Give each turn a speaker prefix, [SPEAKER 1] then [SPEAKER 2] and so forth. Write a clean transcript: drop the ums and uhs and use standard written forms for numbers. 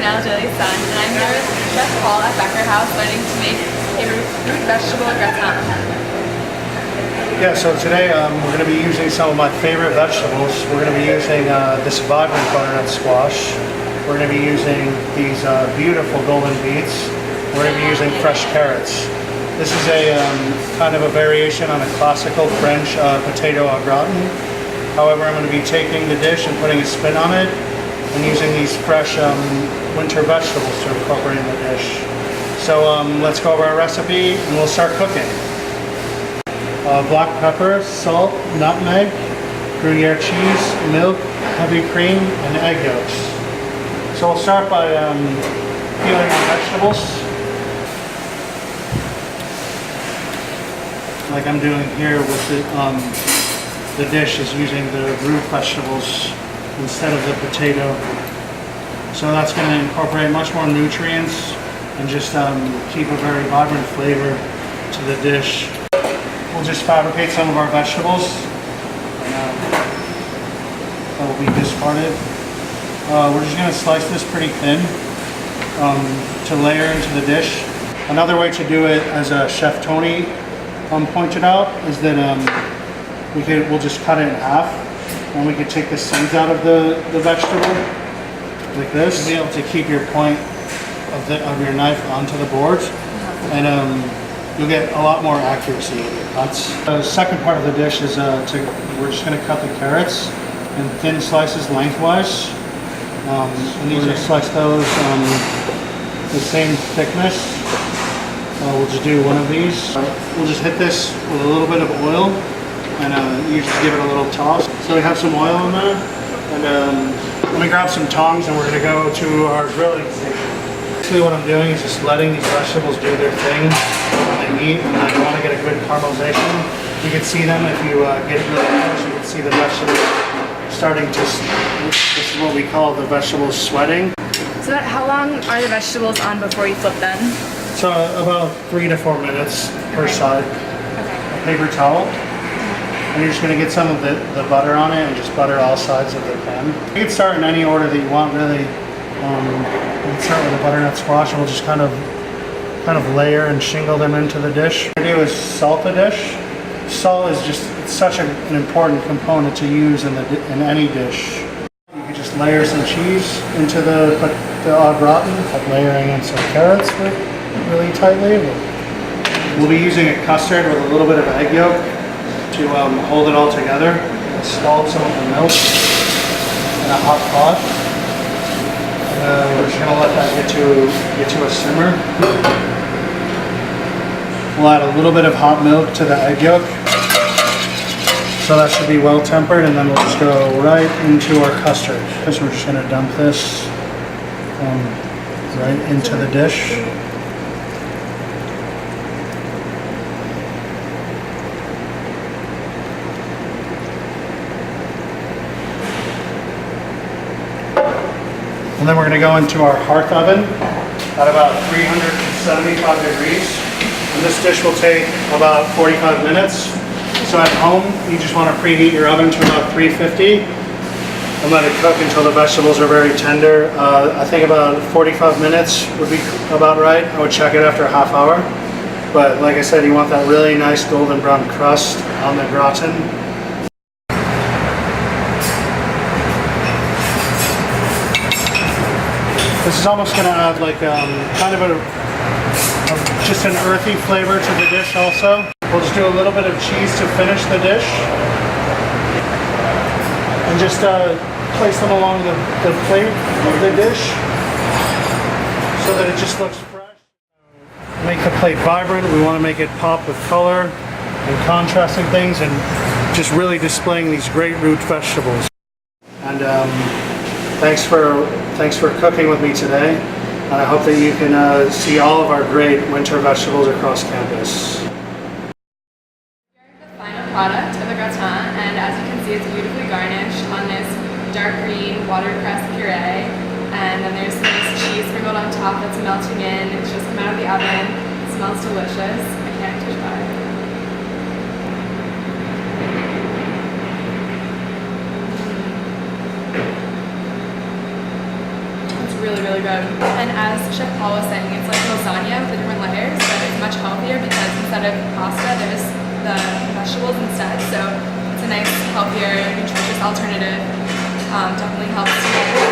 [SPEAKER 1] Cornell Daily Sun, and I'm here with Chef Paul at Becker House learning to make a root vegetable gratin.
[SPEAKER 2] Yeah, so today we're going to be using some of my favorite vegetables. We're going to be using this vibrant butternut squash. We're going to be using these beautiful golden beets. We're going to be using fresh carrots. This is a kind of a variation on a classical French potato au gratin. However, I'm going to be taking the dish and putting a spin on it and using these fresh winter vegetables to incorporate in the dish. So let's go over our recipe and we'll start cooking. Black pepper, salt, nutmeg, Gruyere cheese, milk, heavy cream, and egg yolks. So we'll start by peeling our vegetables. Like I'm doing here with the dish is using the root vegetables instead of the potato. So that's going to incorporate much more nutrients and just keep a very vibrant flavor to the dish. We'll just fabricate some of our vegetables that will be discarded. We're just going to slice this pretty thin to layer into the dish. Another way to do it, as Chef Tony pointed out, is that we'll just cut it in half, and we could take the seeds out of the vegetable like this. You'll be able to keep your point of your knife onto the board, and you'll get a lot more accuracy in your cuts. The second part of the dish is we're just going to cut the carrots in thin slices lengthwise, and we're going to slice those the same thickness. We'll just do one of these. We'll just hit this with a little bit of oil, and you just give it a little toss. So we have some oil in there, and let me grab some tongs, and we're going to go to our grilling station. Basically what I'm doing is just letting these vegetables do their thing when they heat, and I want to get a good caramelization. You can see them if you get it really close. You can see the vegetables starting to, this is what we call the vegetables sweating.
[SPEAKER 1] So how long are the vegetables on before you flip them?
[SPEAKER 2] So about 3 to 4 minutes per side.
[SPEAKER 1] Okay.
[SPEAKER 2] A paper towel. And you're just going to get some of the butter on it and just butter all sides of the pan. You can start in any order that you want, really. We'll start with the butternut squash, and we'll just kind of layer and shingle them into the dish. What we do is salt the dish. Salt is just, it's such an important component to use in any dish. You can just layer some cheese into the au gratin, like layering in some carrots really tightly. We'll be using a custard with a little bit of egg yolk to hold it all together. We'll scald some of the milk in a hot pot. We're just going to let that get to a simmer. We'll add a little bit of hot milk to the egg yolk. So that should be well tempered, and then we'll just go right into our custard. So we're just going to dump this right into the dish. And then we're going to go into our hearth oven at about 375 degrees. And this dish will take about 45 minutes. So at home, you just want to preheat your oven to about 350 and let it cook until the vegetables are very tender. I think about 45 minutes would be about right. I would check it after a half hour. But like I said, you want that really nice golden brown crust on the gratin. This is almost going to add like kind of just an earthy flavor to the dish also. We'll just do a little bit of cheese to finish the dish. And just place them along the plate of the dish so that it just looks fresh. Make the plate vibrant. We want to make it pop with color and contrasting things and just really displaying these great root vegetables. And thanks for cooking with me today, and I hope that you can see all of our great winter vegetables across campus.
[SPEAKER 1] Here's the final product of the gratin, and as you can see, it's beautifully garnished on this dark green watercress puree, and then there's this cheese sprinkled on top that's melting in. It's just come out of the oven. It smells delicious. I can't wait to try it. really, really good. And as Chef Paul was saying, it's like lasagna with the different layers, but it's much healthier because instead of pasta, there's the vegetables instead. So it's a nice, healthier, nutritious alternative. Definitely helps